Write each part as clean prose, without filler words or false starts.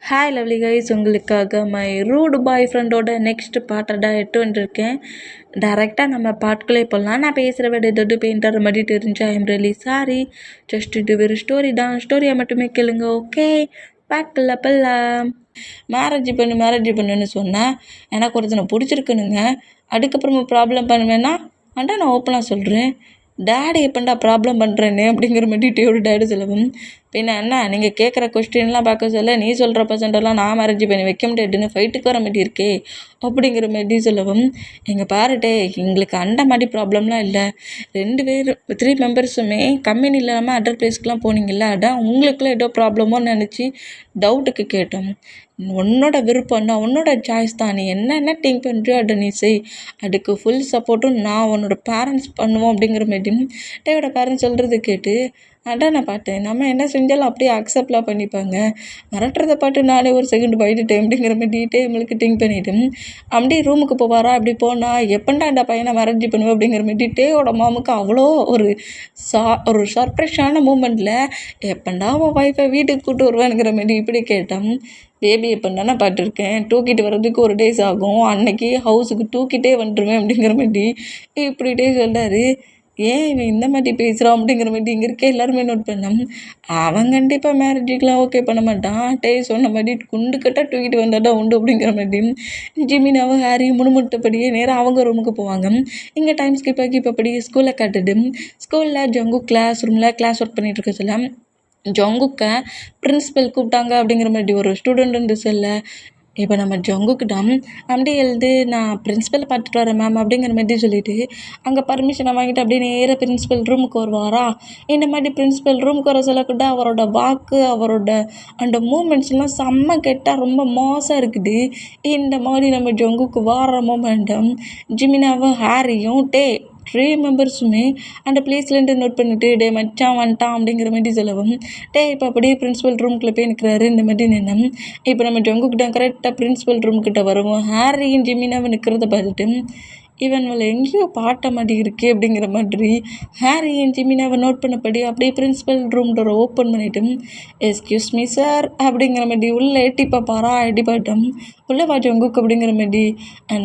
Hi lovely guys, உங்களுக்காக my rude பாய் ஃப்ரெண்டோட next பாட்டடா எட்டு வந்துருக்கேன். டேரெக்டாக நம்ம பாட்டுக்குள்ளே போடலாம். நான் பேசுகிற விட ஏதாவது பெயிண்டர் மாதிரி தெரிஞ்சா ஐம் ரியலி சாரி. ஜஸ்ட் இது ஒரு ஸ்டோரி தான், ஸ்டோரியை மட்டுமே கேளுங்க. ஓகே, பாட்டுக்குள்ள போடலாம். மேரேஜ் பண்ணுன்னு சொன்னேன். எனக்கு ஒருத்தனை பிடிச்சிருக்குனுங்க. அதுக்கப்புறமா ப்ராப்ளம் பண்ணுவேன்னா நான் ஓப்பனாக சொல்கிறேன். டேடி எப்பண்டா ப்ராப்ளம் பண்ணுறேன்னு அப்படிங்கிற மாதிரி டேயோட டேடி சொல்லவும், பின்ன என்ன நீங்கள் கேட்குற கொஸ்டின்லாம் பார்க்க சொல்ல நீ சொல்கிற பர்சன்டெல்லாம் நான் மேரேஜ் பண்ணி வைக்க முடியாதுன்னு ஃபைட்டுக்கு வர மாதிரி இருக்கே அப்படிங்கிற மாதிரி சொல்லவும், எங்கள் பாருட்டே எங்களுக்கு அந்த மாதிரி ப்ராப்ளம்லாம் இல்லை. 2 பேர் 3 மெம்பர்ஸுமே கம்பெனி இல்லாமல் அதர் பிளேஸ்க்குலாம் போனீங்கல்ல, அதான் உங்களுக்குலாம் ஏதோ ப்ராப்ளமோன்னு நினச்சி டவுட்டுக்கு கேட்டோம். உன்னோட விருப்பம் தான், உன்னோட சாய்ஸ் தான். நீ என்னென்ன திங்க் பண்ணுறியோ அதை நீ செய். அதுக்கு ஃபுல் சப்போர்ட்டும் நான் உன்னோட பேரண்ட்ஸ் பண்ணுவோம் அப்படிங்கிற மாதிரியும் டேயோட பேரண்ட்ஸ் சொல்கிறது கேட்டு அதான் நான் பார்த்தேன். நம்ம என்ன செஞ்சாலும் அப்படியே அக்செப்ட்லாம் பண்ணிப்பாங்க. மிரட்டுறதை பாட்டு நானே ஒரு செகண்ட் போயிட்டுட்டேன் அப்படிங்கிற மாதிரி டேமலுக்கு திங்க் பண்ணிவிட்டு அப்படியே ரூமுக்கு போவாரா. அப்படி போனால் எப்பண்டா அந்த பையனை மேரேஜ் பண்ணுவேன் அப்படிங்கிற மாதிரி டேயோட மாமுக்கு அவ்வளோ ஒரு சர்ப்ரைஸான மூமெண்ட்டில் எப்பண்டா அவன் ஒய்ஃபை வீட்டுக்கு கூப்பிட்டு வருவானுங்கிற மாதிரி இப்படி கேட்டான். பேபி எப்போ நான் பார்த்துருக்கேன், தூக்கிட்டு வர்றதுக்கு ஒரு டேஸ் ஆகும், அன்னைக்கு ஹவுஸுக்கு தூக்கிட்டே வந்துடுவேன் அப்படிங்கிற மாதிரி இப்படிட்டே சொன்னார். ஏன் இவன் இந்த மாதிரி பேசுகிறான் அப்படிங்கிற மாதிரி இங்கே இருக்க எல்லாருமே நோட் பண்ணோம். அவன் கண்டிப்பாக மேரேஜுக்கெலாம் ஓகே பண்ண மாட்டான். சொன்ன மாதிரி குண்டு கட்டாக தூக்கிட்டு வந்தால் தான் உண்டு அப்படிங்கிற மாதிரி ஜிமினாவும் ஹாரியும் முணுமுட்டப்படியே நேராக அவங்க ரூமுக்கு போவாங்க. இங்கே டைம் ஸ்கிப் ஆகி இப்போ படி ஸ்கூலில் காட்டுது. ஸ்கூலில் ஜங்கு கிளாஸ் ரூமில் கிளாஸ் ஒர்க் பண்ணிகிட்டு இருக்க சொல்ல ஜங்குக்கை பிரின்ஸிபல் கூப்பிட்டாங்க அப்படிங்கிற மாதிரி ஒரு ஸ்டூடெண்ட் வந்து சொல்ல, இப்போ நம்ம ஜங்குக்கிட்ட அப்படியே எழுது நான் பிரின்ஸிபலை பார்த்துட்டு வரேன் மேம் அப்படிங்கிற மாதிரி சொல்லிவிட்டு அங்கே பர்மிஷனை வாங்கிட்டு அப்படியே நேராக பிரின்ஸிபல் ரூமுக்கு வருவாரா. இந்த மாதிரி பிரின்ஸிபல் ரூமுக்கு வர சொல்லக்கூட அவரோட வாக்கு அவரோட அந்த மூமெண்ட்ஸ்லாம் செம்ம கெட்டால் ரொம்ப மோசம் இருக்குது. இந்த மாதிரி நம்ம ஜங்குக்கு வார மூமெண்ட்டும் ஜிமினாவும் ஹாரியும் 3 மெம்பர்ஸுமே அந்த பிளேஸ்லேருந்து நோட் பண்ணிவிட்டு டே மச்சான் வந்துட்டான் அப்படிங்கிற மாதிரி சொல்லவும், இப்போ அப்படியே பிரின்ஸிபல் ரூம்குள்ளே போய் நிற்கிறாரு. இந்த மாதிரி நின்று இப்போ நம்ம ஜங்குக்கிட்ட கரெக்டாக பிரின்ஸிபல் ரூம்கிட்ட வருவோம். ஹாரியும் ஜிமினாவும் நிற்கிறத பார்த்துட்டு இவன்களை எங்கேயோ பாட்ட மாதிரி இருக்கே அப்படிங்கிற மாதிரி ஹாரியும் ஜிமினாவை நோட் பண்ணபடி அப்படியே பிரின்ஸிபல் ரூம் டோரை ஓப்பன் பண்ணிவிட்டு எஸ்கியூஸ் மீ சார் அப்படிங்கிற மாதிரி உள்ளே எட்டி பார்ப்பாரா. எட்டி பார்த்தோம் உள்ளே வா ஜங்குக்கு அப்படிங்கிற மாதிரி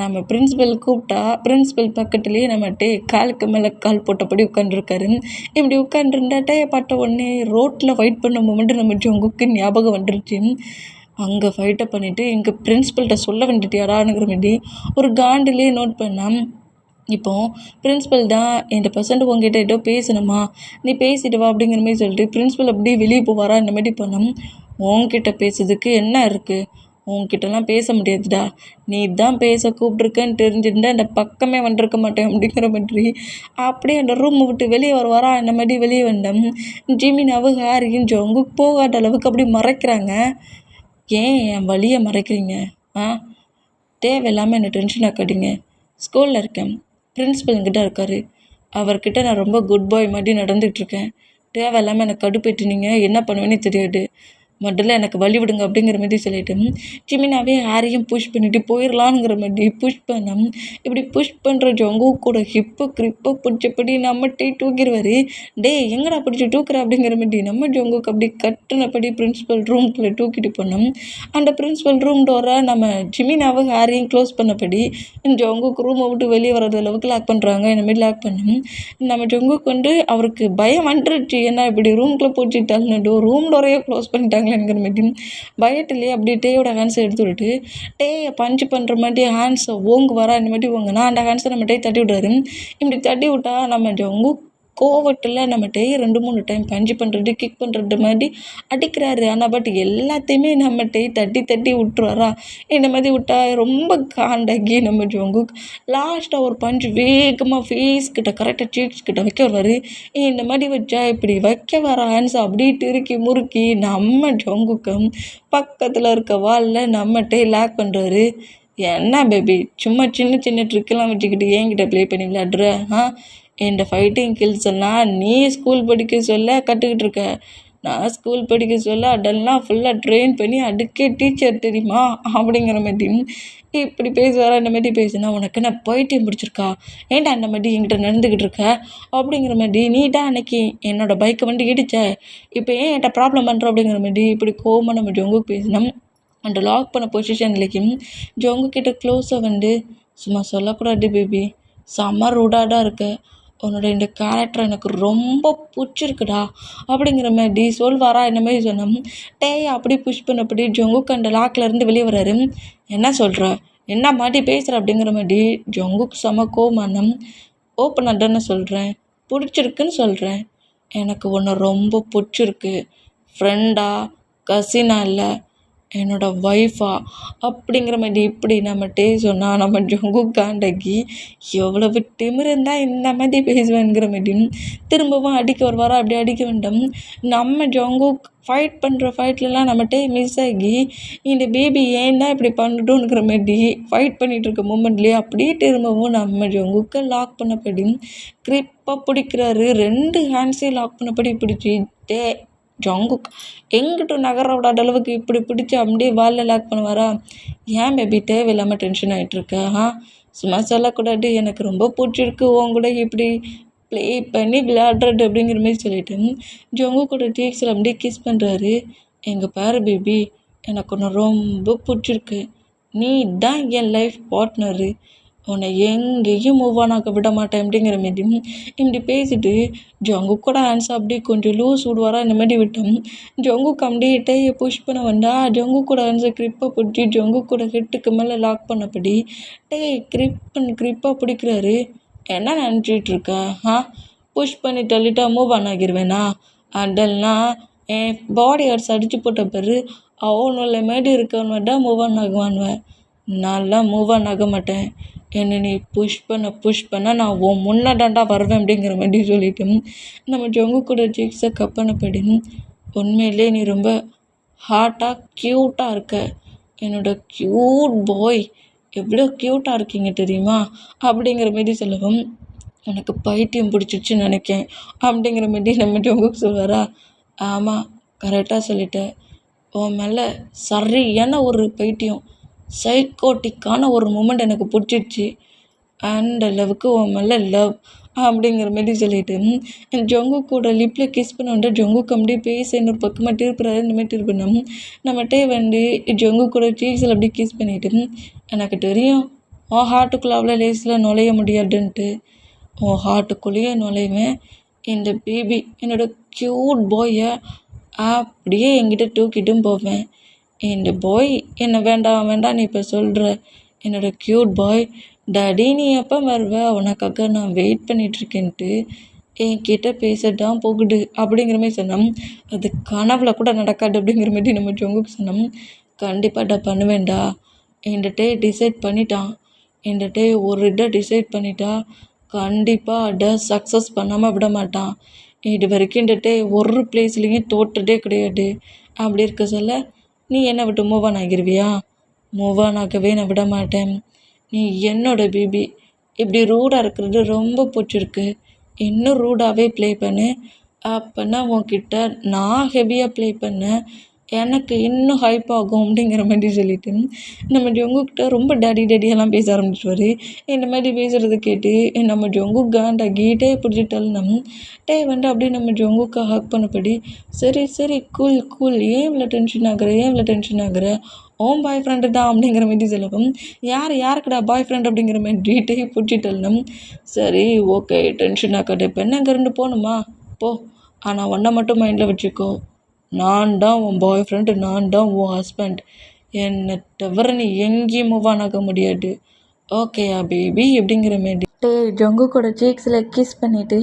நம்ம பிரின்ஸிபல் கூப்பிட்டா பிரின்ஸிபல் பக்கத்துலேயே நம்ம காலுக்கு மேலே கால் போட்டபடி உட்காந்துருக்காரு. இப்படி உட்காந்துருந்தா பார்த்த உடனே ரோட்டில் ஃபைட் பண்ண மூமெண்ட்டு நம்ம ஜங்குக்கு ஞாபகம் வந்துருச்சு. அங்கே ஃபைட்டை பண்ணிவிட்டு எங்கள் பிரின்ஸிபல்கிட்ட சொல்ல வேண்டியதாடானுங்கிற மாதிரி ஒரு காண்டிலே நோட் பண்ணான். இப்போது பிரின்ஸிபல் தான் என் பர்சன்ட் உங்ககிட்ட ஏதோ பேசணுமா, நீ பேசிட்டு வா அப்படிங்கிற மாதிரி சொல்லிட்டு பிரின்ஸிபல் அப்படியே வெளியே போவாரா. இந்த மாதிரி பண்ணோம். உங்ககிட்ட பேசுறதுக்கு என்ன இருக்குது, உங்ககிட்டலாம் பேச முடியாதுடா, நீ தான் பேச கூப்பிட்ருக்கேன்னு தெரிஞ்சிருந்தா அந்த பக்கமே வந்துருக்க மாட்டேன் அப்படிங்கிற மாதிரி அப்படியே அந்த ரூமை விட்டு வெளியே வருவாரா. இந்த மாதிரி வெளியே வந்தோம். ஜிமினாவும் ஹாரியும் ஜங்கு போகாத அளவுக்கு அப்படி மறைக்கிறாங்க. ஏன் என் வழியை மறைக்கிறீங்க? தேவையில்லாமல் என்னை டென்ஷன் ஆக்காதீங்க. ஸ்கூலில் இருக்கேன், பிரின்ஸிபல் என்கிட்ட இருக்கார், அவர்கிட்ட நான் ரொம்ப குட் பாய் மாதிரி நடந்துகிட்ருக்கேன். தேவையில்லாமல் எனக்கு கடுப்பேற்றினீங்க, என்ன பண்ணுவேன்னு தெரியாது, முதல்ல எனக்கு வழி விடுங்க அப்படிங்கிற மாதிரி சொல்லிட்டு ஜிமினாவே ஹாரியும் புஷ் பண்ணிவிட்டு போயிடலான்ங்கிற மாதிரி புஷ் பண்ணோம். இப்படி புஷ் பண்ணுற ஜங்கு கூட ஹிப்பு கிரிப்பை பிடிச்சபடி நம்ம தூக்கிடுவார். எங்கடா பிடிச்சி தூக்குற அப்படிங்கிற மாதிரி நம்ம ஜங்குக்கு அப்படி கட்டுனபடி பிரின்ஸிபல் ரூம்குள்ளே தூக்கிட்டு போனோம். அந்த பிரின்ஸிபல் ரூம் டோரை நம்ம ஜிமினாவை ஹாரியும் க்ளோஸ் பண்ணபடி ஜங்குக்கு ரூமை விட்டு வெளியே வர்றது அளவுக்கு லாக் பண்ணுறாங்க. இந்த மாதிரி லாக் பண்ணோம். நம்ம ஜங்குக்கு அவருக்கு பயம் வந்துருச்சு. ஏன்னா இப்படி ரூம்குள்ளே போச்சுட்டாலும் ரூம் டோரையே க்ளோஸ் பண்ணிட்டாங்க என்கிற மாதிரி பயத்திலே அப்படி டேயோட ஹேண்ட்ஸை எடுத்து விட்டுட்டு டேயை பஞ்சு பண்ணுற மாதிரி ஹேண்ட்ஸை ஓங்கு வரா. இந்த மாதிரி ஓங்குனா அந்த ஹேண்ட்ஸை நம்ம தட்டி விட்டாரு. இப்படி தட்டி விட்டா நம்ம ஜங்கு கோவத்தில் நம்ம 2-3 டைம் பஞ்சு பண்ணுறது கிக் பண்ணுறது மாதிரி அடிக்கிறாரு. ஆனால் பட் எல்லாத்தையுமே நம்ம தட்டி விட்டுருவாரா. இந்த மாதிரி விட்டா ரொம்ப காண்டாகி நம்ம ஜங்கு லாஸ்ட்டாக ஒரு பஞ்சு வேகமாக ஃபேஸ் கிட்ட கரெக்டாக சீக்ஸ் கிட்ட வைக்க வருவார். இந்த மாதிரி வச்சா இப்படி வைக்க வர ஹேண்ட்ஸை அப்படியே திருக்கி முறுக்கி நம்ம ஜங்குக்கு பக்கத்தில் இருக்க வாலில் நம்ம லாக் பண்ணுறாரு. என்ன பேபி சும்மா சின்ன ட்ரிக்கெல்லாம் வச்சுக்கிட்டு என்கிட்ட ப்ளே பண்ணி விளையாடுற? இந்த ஃபைட்டிங் கில்ஸ் எல்லாம் நீ ஸ்கூல் படிக்க சொல்ல கற்றுக்கிட்டு இருக்க, நான் ஸ்கூல் படிக்க சொல்ல அதெல்லாம் ஃபுல்லாக ட்ரெயின் பண்ணி அதுக்கே டீச்சர் தெரியுமா அப்படிங்கிற மாதிரி இப்படி பேசுவாரா. இந்த மாதிரி பேசுனா உனக்கு என்ன பைத்தியம் பிடிச்சிருக்கா, ஏன்டா அந்த மாதிரி என்கிட்ட நடந்துக்கிட்டு இருக்க அப்படிங்கிற மாதிரி, நீ தான் அன்னைக்கு என்னோட பைக்கை இடிச்ச, இப்போ ஏன் என்கிட்ட ப்ராப்ளம் பண்ணுற அப்படிங்கிற மாதிரி இப்படி கோவமாக நம்ம ஜங்குக்கு பேசினோம். அந்த லாக் பண்ண பொசிஷன்லேயும் ஜொங்கு கிட்ட க்ளோஸாக வந்து, சும்மா சொல்லக்கூடாது பேபி, செம்ம ரூடாக இருக்க, உன்னோட இந்த கேரக்டர் எனக்கு ரொம்ப பிடிச்சிருக்குடா அப்படிங்கிற மாதிரி சொல்வாரா இந்த மாதிரி சொன்னோம். டேய் அப்படி புஷ் பண்ணப்படி ஜொங்குக்கு அந்த லாக்லேருந்து வெளியே வராரு. என்ன சொல்கிற, என்ன மாட்டி பேசுகிற அப்படிங்கிற மாதிரி ஜொங்குக்கு செம கோமானம். ஓப்பனாக தானே சொல்கிறேன், பிடிச்சிருக்குன்னு சொல்கிறேன். எனக்கு உன்னை ரொம்ப பிடிச்சிருக்கு. ஃப்ரெண்டா, கசினா இல்லை, என்னோடய ஒய்ஃபா அப்படிங்கிற மாதிரி இப்படி நம்மகிட்டே சொன்னால் நம்ம ஜொங்கு காண்டகி எவ்வளவு திமிரு இருந்தால் இந்த மாதிரி பேசுவேங்கிற மாதிரி திரும்பவும் அடிக்க வருவாரா, அப்படி அடிக்க வேண்டாம். நம்ம ஜொங்கு ஃபைட் பண்ணுற ஃபைட்லலாம் நம்மகிட்டே மிஸ் ஆகி இந்த பேபி ஏன் தான் இப்படி பண்ணட்டும்ங்கிற மாதிரி ஃபைட் பண்ணிகிட்டு இருக்க மூமெண்ட்லேயே அப்படியே திரும்பவும் நம்ம ஜொங்குக்கு லாக் பண்ணப்படி க்ரிப்பாக பிடிக்கிறாரு. 2 ஹேண்ட்ஸையும் லாக் பண்ணப்படி பிடிச்சிட்டே ஜங்குக் எங்கிட்ட நகர விடாத அளவுக்கு இப்படி பிடிச்சி அப்படியே வாலில் லாக் பண்ணுவாரா. ஏன் பேபி தேவையில்லாமல் டென்ஷன் ஆகிட்டுருக்க? சும்மா சொல்லக்கூடாது, எனக்கு ரொம்ப பிடிச்சிருக்கு உன் கூட இப்படி ப்ளே பண்ணி விளையாடுறது அப்படிங்கிற மாதிரி சொல்லிட்டு ஜங்கு கூட டீக்ஸில் அப்படியே கிஸ் பண்ணுறாரு. எங்கள் பாரு பேபி, எனக்கு ஒன்று ரொம்ப பிடிச்சிருக்கு, நீ தான் என் லைஃப் பார்ட்னரு, உன்னை எங்கேயும் மூவ் ஆன் ஆக விட மாட்டேன் அப்படிங்கிற மாரி இப்படி பேசிட்டு ஜங்கு கூட ஹேண்ட்ஸ் அப்படியே கொஞ்சம் லூஸ் விடுவாரா இந்த மாதிரி விட்டோம். ஜங்குக்கு அப்படியே டையை புஷ் பண்ண வந்தா ஜங்கு கூட ஹேண்ட்ஸை க்ரிப்பாக பிடிச்சி ஜங்கு கூட ஹெட்டுக்கு மேலே லாக் பண்ணபடி டையை க்ரிப்பாக பிடிக்கிறாரு. என்ன நினச்சிட்டு இருக்க? புஷ் பண்ணி தள்ளிட்டா மூவ் ஆன் ஆகிடுவேனா? அதெல்லாம் என் பாடி ஹார்ட்ஸ் அடித்து போட்ட பிறகு அவனுள்ள மாரி இருக்கவன் தான் மூவ் ஆன் ஆகுவானுவேன். நான்லாம் மூவ் ஆன் ஆக மாட்டேன். என்னை நீ புஷ் பண்ண நான் உன் முன்னாடாண்டா வருவேன் அப்படிங்கிற மாதிரி சொல்லிட்டு நம்ம ஜங்கு கூட ஜிக்ஸை கப்பனப்படி, உண்மையிலே நீ ரொம்ப ஹாட்டாக க்யூட்டாக இருக்க, என்னோட க்யூட் பாய், எவ்வளோ க்யூட்டாக இருக்கீங்க தெரியுமா அப்படிங்கிற மாரி சொல்லவும், எனக்கு பைத்தியம் பிடிச்சிச்சுன்னு நினைக்கேன் அப்படிங்கிற மாரி நம்ம ஜங்குக்கு சொல்வாரா. ஆமாம், கரெக்டாக சொல்லிட்டேன், உன் மேலே சரியான ஒரு பைத்தியம், சைக்கோட்டிக்கான ஒரு மூமெண்ட் எனக்கு பிடிச்சிடுச்சு. அந்த லவ்வுக்கு உன் மேலே லவ் அப்படிங்கிற மாரி சொல்லிட்டு ஜங்கு கூட லிப்பில் கிஸ் பண்ண வந்து ஜங்குக்கு அப்படியே பேச இன்னொரு பக்கமாக திருப்புறாரு. இந்த மாதிரி திருப்பினோம் நம்மகிட்டே வந்து ஜங்கு கூட சீக்ஸில் அப்படியே கிஸ் பண்ணிட்டு, எனக்கு தெரியும் உன் ஹார்ட்டுக்குள்ளே அவ்வளோ லேஸில் நுழைய முடியாதுன்ட்டு, உன் ஹார்ட்டுக்குள்ளேயே நுழைவேன். இந்த பேபி என்னோடய க்யூட் பாயை அப்படியே என்கிட்ட தூக்கிட்டும் போவேன். இந்த பாய் என்னை வேண்டாம் நீ இப்போ சொல்கிற, என்னோடய க்யூட் பாய், டாடி நீ எப்போ வருவ, உனக்காக நான் வெயிட் பண்ணிகிட்ருக்கேன்ட்டு என்கிட்ட பேசதான் போகுது அப்படிங்கிற மாதிரி சொன்னோம். அது கனவுல கூட நடக்காது அப்படிங்கிற மாதிரி நம்ம ஜங்குக்கு சொன்னோம். கண்டிப்பாக பண்ணுவேன்டா, இந்த டே டிசைட் பண்ணிட்டான், இந்த டே ஒரு இதை டிசைட் பண்ணிட்டா கண்டிப்பாக அதை சக்ஸஸ் பண்ணாமல் விட மாட்டான். இது வரைக்கும் இந்த டே ஒரு பிளேஸ்லேயும் தோற்றதே கிடையாது. அப்படி இருக்க சொல்ல நீ என்னை விட்டு மூவ் ஆன் ஆகிருவியா? மூவ் ஆன் ஆகவே நான் விட மாட்டேன். நீ என்னோட பேபி, இப்படி ரூடாக இருக்கிறது ரொம்ப பிடிச்சிருக்கு, இன்னும் ரூடாகவே ப்ளே பண்ணு. அப்போனா உன்கிட்ட நான் ஹெவியாக ப்ளே பண்ணேன், எனக்கு இன்னும் ஹைப் ஆகும் அப்படிங்கிற மாதிரி சொல்லிட்டு நம்ம ஜங்குக்கிட்ட ரொம்ப டேடியெல்லாம் பேச ஆரம்பிச்சிடுவார். இந்த மாதிரி பேசுகிறத கேட்டு நம்ம ஜங்கு காண்டாகி டே பிடிச்சிட்டாலும் டே வந்து அப்படியே நம்ம ஜங்குக்கு ஹக் பண்ணபடி, சரி கூல், ஏன் இவ்வளோ டென்ஷன் ஆகுற, ஓன் பாய் ஃப்ரெண்டு தான் அப்படிங்கிற மாதிரி சொல்லவும், யாருக்குடா பாய் ஃப்ரெண்ட் அப்படிங்கிற மாதிரி டே பிடிச்சிட்டாலும், சரி ஓகே டென்ஷன் ஆக்காது, இப்போ என்ன அங்கேருந்து போகணுமா போ, ஆனால் ஒன்றை மட்டும் மைண்டில் வச்சுக்கோ, நான் தான் உன் பாய் ஃப்ரெண்டு, நான் தான் உன் ஹஸ்பண்ட், என்னை தவிர நீ எங்கேயும் மூவ் ஆன் ஆக முடியாது, ஓகேயா பேபி அப்படிங்கிற மாரி டே ஜங்கு கூட சீக்ஸில் கிஸ் பண்ணிவிட்டு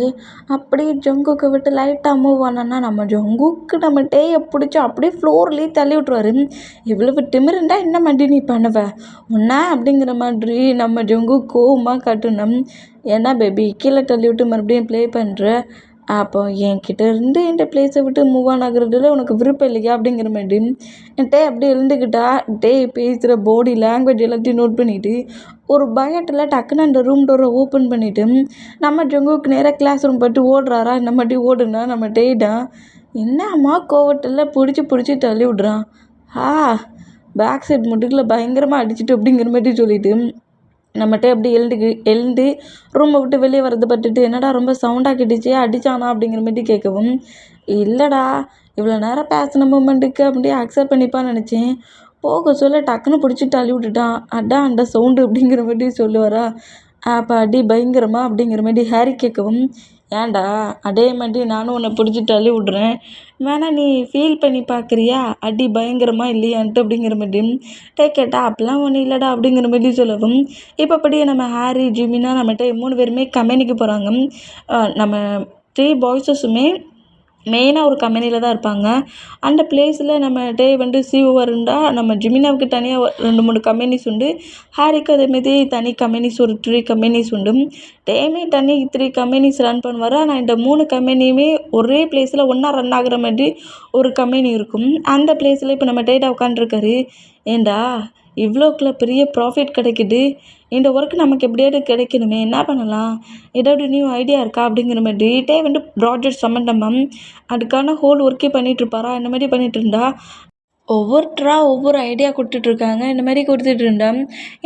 அப்படியே ஜங்குக்கு விட்டு லைட்டாக மூவ் ஆனோன்னா நம்ம ஜங்குக்கு நம்ம டேயை பிடிச்சி அப்படியே ஃப்ளோர்லேயே தள்ளி விட்ருவாரு. இவ்வளவு திமிருண்டா என்ன மாதிரி நீ பண்ணுவ உன்ன அப்படிங்கிற மாதிரி நம்ம ஜங்கு கோவமாக காட்டணும். ஏன்னா பேபி கீழே தள்ளி விட்டு மறுபடியும் ப்ளே பண்ணுற, அப்போ என்கிட்ட இருந்து இந்த பிளேஸை விட்டு மூவ் ஆன் ஆகுறதுல உனக்கு விருப்பம் இல்லையா அப்படிங்கிற மாதிரி டே அப்படியே எழுந்துக்கிட்டா டே பேசுகிற பாடி லாங்குவேஜ் எல்லாத்தையும் நோட் பண்ணிவிட்டு ஒரு பயத்தில் டக்குன்னு அந்த ரூம் டோரை ஓப்பன் பண்ணிவிட்டு நம்ம ஜங்குக்கு நேராக கிளாஸ் ரூம் பட்டு ஓடுறாரா. இந்த மாதிரி ஓடுனா நம்ம டேதான் என்னம்மா கோவத்தில் பிடிச்சி தள்ளி விட்றான், பேக் சைட் முட்டுக்கில் பயங்கரமாக அடிச்சுட்டு அப்படிங்கிற மாதிரி சொல்லிவிட்டு நம்மகிட்ட அப்படி எழுந்து ரூமை விட்டு வெளியே வரது பட்டுட்டு, என்னடா ரொம்ப சவுண்டாக கேட்டுச்சு, அடித்தானா அப்படிங்கிற மாதிரி கேட்கவும், இல்லைடா இவ்வளோ நேரம் பேசின மூமெண்ட்டுக்கு அப்படியே அக்செப்ட் பண்ணிப்பான்னு நினச்சேன், போக சொல்ல டக்குன்னு பிடிச்சி தள்ளி விட்டுட்டான். அதான் அந்த சவுண்டு அப்படிங்கிற மாதிரி சொல்லுவாரா. அப்போ அடி பயங்கரமா அப்படிங்கிற மாதிரி ஹாரி கேட்கவும், ஏன்டா அதே மாதிரி நானும் உன்னை பிடிச்சி தள்ளி விட்றேன், வேணா நீ ஃபீல் பண்ணி பார்க்குறியா அடி பயங்கரமா இல்லையான்ட்டு அப்படிங்கிற மாதிரி கேட்டா, அப்படிலாம் ஒன்றும் இல்லைடா அப்படிங்கிற மாதிரி சொல்லவும், இப்போ அப்படியே நம்ம ஹாரி ஜிமினா நம்மகிட்ட 3 பேருமே கம்பெனிக்கு போகிறாங்க. நம்ம 3 பாய்ஸஸுமே மெயினாக ஒரு கம்பெனியில் தான் இருப்பாங்க. அந்த பிளேஸில் நம்ம சிஓவாக இருந்தால் நம்ம ஜிமினாவுக்கு தனியாக 2-3 கம்பெனிஸ் உண்டு. ஹாரிக்கு அதேமாரி தனி கம்பெனிஸ் ஒரு 3 கம்பெனிஸ் உண்டு. டேமே தனி 3 கம்பெனிஸ் ரன் பண்ணுவார். ஆனால் இந்த 3 கம்பெனியுமே ஒரே பிளேஸில் ஒன்றா ரன் ஆகுற மாதிரி ஒரு கம்பெனி இருக்கும். அந்த பிளேஸில் இப்போ நம்ம டேட்டா உட்காந்துருக்காரு. ஏண்டா இவ்வளோக்குள்ள பெரிய ப்ராஃபிட் கிடைக்குது, இந்த ஒர்க் நமக்கு எப்படியாவது கிடைக்கணுமே, என்ன பண்ணலாம், ஏதாவது நியூ ஐடியா இருக்கா அப்படிங்கிற மாதிரி ப்ராஜெக்ட் சம்மந்தமாக அதுக்கான ஹோல் ஒர்க்கே பண்ணிகிட்ருப்பாரா. இந்த மாதிரி பண்ணிகிட்டு இருந்தா ஒவ்வொருத்தராக ஒவ்வொரு ஐடியா கொடுத்துட்ருக்காங்க. இந்த மாதிரி கொடுத்துட்டு இருந்தோம்,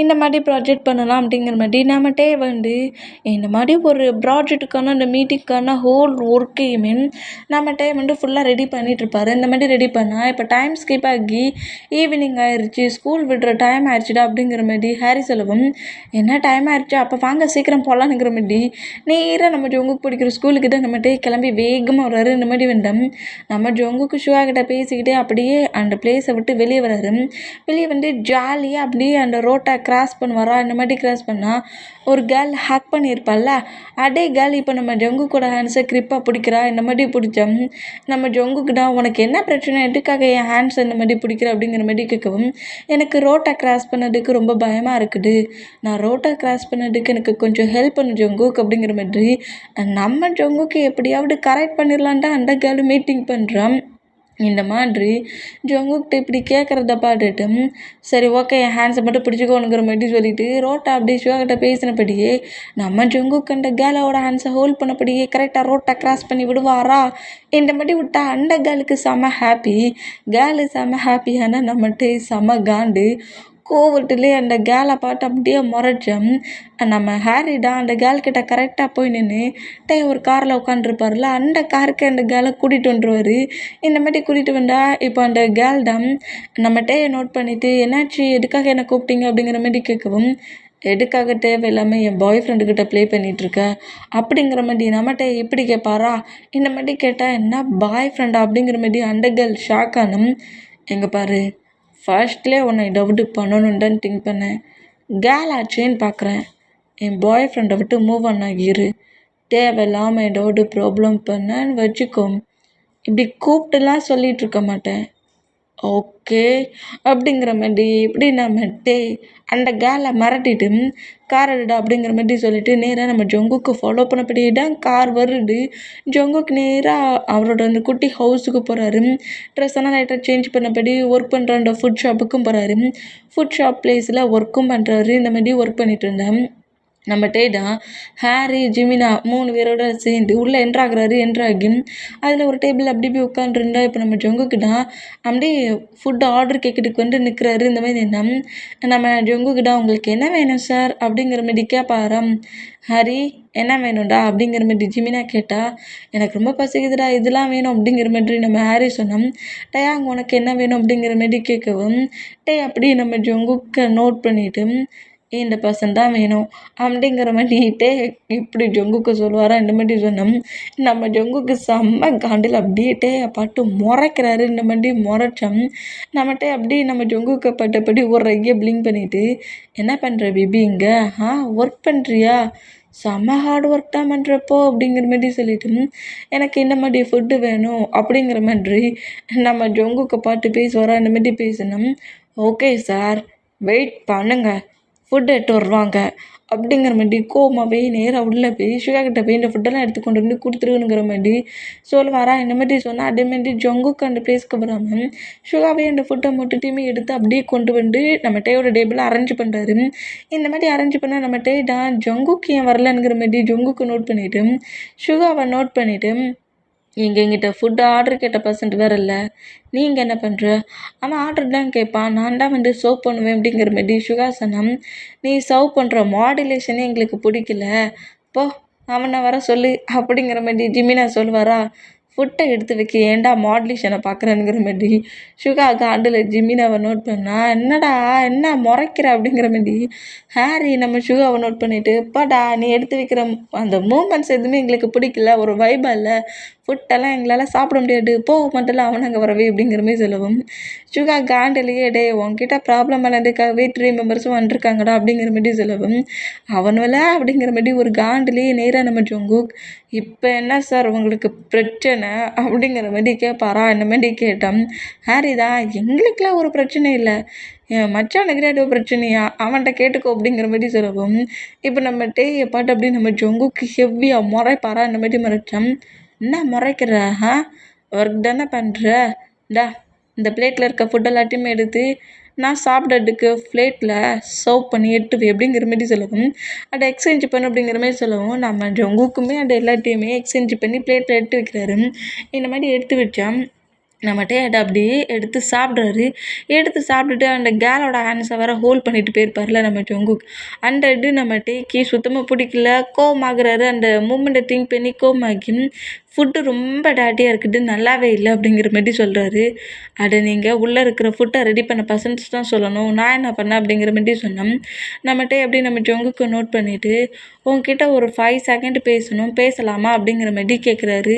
இந்த மாதிரி ப்ராஜெக்ட் பண்ணலாம் அப்படிங்கிற மாதிரி நம்மகிட்டே இந்த மாதிரி ஒரு ப்ராஜெக்ட்டுக்கான அந்த மீட்டிங்க்கான ஹோல் ஒர்க்கையுமே நம்மகிட்டே ஃபுல்லாக ரெடி பண்ணிகிட்ருப்பாரு. இந்த மாதிரி ரெடி பண்ணால் இப்போ டைம் ஸ்கிப் ஆகி ஈவினிங் ஆயிடுச்சு, ஸ்கூல் விடுற டைம் ஆயிடுச்சுடா அப்படிங்கிற மாதிரி ஹாரி சொல்லவும், என்ன டைம் ஆயிடுச்சு, அப்போ வாங்க சீக்கிரம் போகலான்னுங்கிற மாதிரி நேராக நம்ம ஜோங்குக்கு பிடிக்கிற ஸ்கூலுக்கு தான் நம்மகிட்டே கிளம்பி வேகமாக வர்றாரு. இந்த மாதிரி வேண்டாம் நம்ம ஜோங்குக்கு ஷுவா கிட்ட பேசிக்கிட்டே அப்படியே அந்த பிளேஸை விட்டு வெளியே வராரு. வெளியே ஜாலியாக அப்படியே அந்த ரோட்டை கிராஸ் பண்ணுவாரா. இந்த மாதிரி கிராஸ் பண்ணால் ஒரு கேர்ள் ஹேக் பண்ணியிருப்பாள்ல, அதே கேர்ள் இப்போ நம்ம ஜங்கு கூட ஹேண்ட்ஸை க்ரிப்பாக பிடிக்கிறா. இந்த மாதிரி பிடிச்சோம் நம்ம ஜங்குக்கு தான், உனக்கு என்ன பிரச்சனை, எதுக்காக என் ஹேண்ட்ஸை இந்த மாதிரி பிடிக்கிற அப்படிங்கிற மாதிரி கேட்கவும், எனக்கு ரோட்டை கிராஸ் பண்ணதுக்கு ரொம்ப பயமாக இருக்குது, நான் ரோட்டை கிராஸ் பண்ணதுக்கு எனக்கு கொஞ்சம் ஹெல்ப் பண்ணு ஜங்குக் அப்படிங்கிற மாதிரி நம்ம ஜங்குக்கு எப்படியாவது கரெக்ட் பண்ணிடலான்ட்டு அந்த கேர்ள் மீட்டிங் பண்ணுறான். இந்த மாதிரி ஜங்குக்கிட்ட இப்படி கேட்குறத பார்த்துட்டு, சரி ஓகே என் ஹேண்ட்ஸை மட்டும் பிடிச்சிக்கோனுங்கிற மாதிரி சொல்லிவிட்டு ரோட்டை அப்படியே ஷுவாகிட்ட பேசினபடியே நம்ம ஜங்குக்கு அந்த கேலோட ஹேண்ட்ஸை ஹோல்ட் பண்ணபடியே கரெக்டாக ரோட்டை கிராஸ் பண்ணி விடுவாரா. இந்த மாதிரி விட்டா அந்த கேர்ளுக்கு செம ஹாப்பி. கேர்ளு செம ஹாப்பியான நம்மகிட்ட செம காண்டு. கோவத்துலேயே அந்த கேலை பார்த்து அப்படியே முறைச்சோம். நம்ம ஹாரி தான் அந்த கேர்ள்கிட்ட கரெக்டாக போய் நின்று ஒரு காரில் உட்காந்துருப்பார்ல, அந்த காருக்கு அந்த கேர்ளை கூட்டிகிட்டு வந்துருவார். இந்த மாதிரி கூட்டிகிட்டு வந்தால் இப்போ அந்த கேர்ள் தான் நம்ம நோட் பண்ணிவிட்டு, என்னாச்சு எதுக்காக என்னை கூப்பிட்டீங்க அப்படிங்கிற மாதிரி கேட்கவும், எதுக்காக தேவையில்லாமல் என் பாய் ஃப்ரெண்டுக்கிட்ட ப்ளே பண்ணிகிட்ருக்க அப்படிங்கிற மாதிரி நம்மகிட்ட இப்படி கேட்பாரா. இந்த மாதிரி கேட்டால் என்ன பாய் ஃப்ரெண்டா அப்படிங்கிற மாதிரி அந்த கேர்ள் ஷாக் ஆனும். எங்கே பாரு, ஃபர்ஸ்ட்லேயே உன்னை டவுட்டு பண்ணணுன்னு தான் திங்க் பண்ணேன், கேர்ள் ஆச்சேன்னு பார்க்குறேன், என் பாய் ஃப்ரெண்டை விட்டு மூவ் ஆன் ஆகிரு, தேவையில்லாமல் என் டவுட்டு ப்ராப்ளம் பண்ணேன்னு வச்சுக்கோ, இப்படி கூப்பிட்டுலாம் சொல்லிகிட்டு இருக்க மாட்டேன் ஓகே அப்படிங்கிற மாதிரி இப்படி நம்ம அந்த கேலை மிரட்டிட்டு கார் எடுடா அப்படிங்கிற மாதிரி சொல்லிட்டு நேராக நம்ம ஜங்குக்கு ஃபாலோ பண்ணப்படியே தான் கார் வருது. ஜங்குக்கு நேராக அவரோட அந்த குட்டி ஹவுஸுக்கு போகிறாரு. ட்ரெஸ் எல்லாம் லைட்டாக சேஞ்ச் பண்ணபடி ஒர்க் பண்ணுற அந்த ஃபுட் ஷாப்புக்கும் போகிறாரு. ஃபுட் ஷாப் பிளேஸில் ஒர்க்கும் பண்ணுறாரு. இந்த மாதிரி ஒர்க் பண்ணிகிட்டு இருந்தேன். நம்ம தான் ஹாரி ஜிமினா 3 பேரோட சேர்ந்து உள்ளே என்ட்ராகிறாரு. என்ட்ராகி அதில் ஒரு டேபிள் அப்படி போய் உட்காந்துருந்தா இப்போ நம்ம ஜங்குக்கு தான் அப்படியே ஃபுட்டு ஆர்டர் கேட்கறதுக்கு நிற்கிறாரு. இந்த மாதிரி நம்ம ஜங்குக்கு தான், உங்களுக்கு என்ன வேணும் சார் அப்படிங்கிற மாதிரி கேட்பாராம். ஹாரி என்ன வேணும்டா அப்படிங்கிற மாதிரி ஜிமினா கேட்டால், எனக்கு ரொம்ப பசிக்குதுடா இதெல்லாம் வேணும் அப்படிங்கிற மாதிரி நம்ம ஹாரி சொன்னோம். அங்கே உனக்கு என்ன வேணும் அப்படிங்கிற மாதிரி கேட்கவும் அப்படி நம்ம ஜங்குக்கு நோட் பண்ணிவிட்டு, இந்த பர்சன் தான் வேணும் அப்படிங்கிற மாதிரிட்டே இப்படி ஜங்குக்கு சொல்லுவாரா. இந்த மாதிரி சொன்னோம். நம்ம ஜங்குக்கு செம்ம காண்டில் அப்படியே பாட்டு முறைக்கிறாரு. இந்த மாதிரி முறைச்சோம். நம்மகிட்ட அப்படி நம்ம ஜங்குக்கு பட்டபடி ஒரு ரையை பிளிங்க் பண்ணிவிட்டு, என்ன பண்ணுற பேபி இங்கே, ஒர்க் பண்ணுறியா, செம்ம ஹார்ட் ஒர்க் தான் பண்ணுறப்போ அப்படிங்கிற மாதிரி சொல்லிட்டு, எனக்கு இந்த மாதிரி ஃபுட்டு வேணும் அப்படிங்கிற மாதிரி நம்ம ஜங்குக்கு பாட்டு பேசுவாரா. இந்த மாதிரி பேசணும். ஓகே சார் வெயிட் பண்ணுங்க, ஃபுட்டு எடுத்து வருவாங்க அப்படிங்கிற மாதிரி கோவமாகவே நேராக உள்ளே போய் ஷுகா கிட்ட போய் இந்த ஃபுட்டெல்லாம் எடுத்து கொண்டு வந்து கொடுத்துருங்கிற மாதிரி சொல்லுவாரா. இந்த மாதிரி சொன்னால் அதேமாதிரி ஜங்குக்கு அந்த பிளேஸ்க்கு வராமல் ஷுகாவே அந்த ஃபுட்டை மட்டுமே எடுத்து அப்படியே கொண்டு வந்து நம்ம டேயோட டேபிளில் அரேஞ்ச் பண்ணுறாரு. இந்த மாதிரி அரேஞ்ச் பண்ணால் நம்ம டே தான் ஜங்குக்கு ஏன் வரலங்கிற மாதிரி ஜங்குக்கு நோட் பண்ணிவிட்டு ஷுகாவை நோட் பண்ணிவிட்டு, எங்கிட்ட ஃபுட்டு ஆர்டர் கேட்ட பர்சன்ட் வேறு இல்லை, நீங்கள் என்ன பண்ணுற, அவன் ஆர்டர் தான் கேட்பான், நான் தான் சர்வ் பண்ணுவேன் அப்படிங்கிற மாதிரி ஷுகா சொன்னான். நீ சர்வ் பண்ணுற மாடுலேஷனே எங்களுக்கு பிடிக்கல, போ அவனை வர சொல்லு அப்படிங்கிற மாதிரி ஜிமினா சொல்லுவாரா. ஃபுட்டை எடுத்து வைக்க ஏன்டா மாடுலேஷனை பார்க்குறேங்கிற மாதிரி சுகா காண்டில் ஜிமினாவை நோட் பண்ணா. என்னடா என்ன முறைக்கிற அப்படிங்கிற மாதிரி ஹாரி நம்ம சுகாவை நோட் பண்ணிவிட்டு, அப்பாடா நீ எடுத்து வைக்கிற அந்த மூமெண்ட்ஸ் எதுவுமே எங்களுக்கு பிடிக்கல, ஒரு வைபா இல்லை, ஃபுட்டெல்லாம் எங்களால் சாப்பிட முடியாது, போக மட்டும் அவன் அங்கே வரவே அப்படிங்கிற மாதிரி சொல்லவும் சுகா காண்டிலேயே டே உன்கிட்ட ப்ராப்ளம் பண்ணதுக்காகவே 3 மெம்பர்ஸும் வந்துருக்காங்கடா அப்படிங்கிற மாதிரி சொல்லவும் அவனுவல அப்படிங்கிற மாதிரி ஒரு காண்டிலேயே நேராக நம்ம ஜங்குக், இப்போ என்ன சார் உங்களுக்கு பிரச்சனை அப்படிங்கிற மாதிரி கேட்பாரா. இந்த மாதிரி கேட்டோம். ஹாரி தான் எங்களுக்கெலாம் ஒரு பிரச்சனை இல்லை, என் மச்சானுக்கு ஏதோ பிரச்சனையா அவன்கிட்ட கேட்டுக்கோ அப்படிங்கிற மாதிரி சொல்லவும் இப்போ நம்ம டேயை பாட்டு அப்படி நம்ம ஜங்குக்கு ஹெவியாக முறைப்பாரா. இந்த மாதிரி முறைச்சோம். என்ன முறைக்கிற ஒர்க் தானே பண்ணுற, டா இந்த பிளேட்டில் இருக்க ஃபுட் எல்லாத்தையுமே எடுத்து நான் சாப்பிட்றதுக்கு பிளேட்டில் சர்வ் பண்ணி எடுத்து அப்படிங்கிற மாதிரி சொல்லவும் அதை எக்ஸ்சேஞ்ச் பண்ணு அப்படிங்கிற மாதிரி சொல்லவும் நம்ம ஜங்குக்குமே அந்த எல்லாத்தையுமே எக்ஸ்சேஞ்ச் பண்ணி பிளேட்டில் எடுத்து வைக்கிறாரு. இந்த மாதிரி எடுத்து வச்சா நம்ம அதை அப்படியே எடுத்து சாப்பிட்றாரு. எடுத்து சாப்பிட்டுட்டு அந்த கேலோட ஹேண்ட்ஸை வேறு ஹோல்ட் பண்ணிட்டு போயிருப்பார்ல நம்ம ஜங்குக். அந்த இது நம்ம டேக்கு சுத்தமாக பிடிக்கல, கோவமாகறாரு. அந்த மூமெண்ட்டை திங்க் பண்ணி கோவமாகி ஃபுட்டு ரொம்ப டேட்டியாக இருக்குது, நல்லாவே இல்லை அப்படிங்கிற மாதிரி சொல்கிறாரு. அதை நீங்கள் உள்ளே இருக்கிற ஃபுட்டை ரெடி பண்ண பர்சன்ஸ் தான் சொல்லணும், நான் என்ன பண்ணேன் அப்படிங்கிற மாதிரி சொன்னோம். நம்மகிட்ட எப்படி நம்ம ஜங்குக்கு நோட் பண்ணிவிட்டு உங்ககிட்ட ஒரு 5 செகண்ட் பேசணும், பேசலாமா அப்படிங்கிற மாதிரி கேட்குறாரு.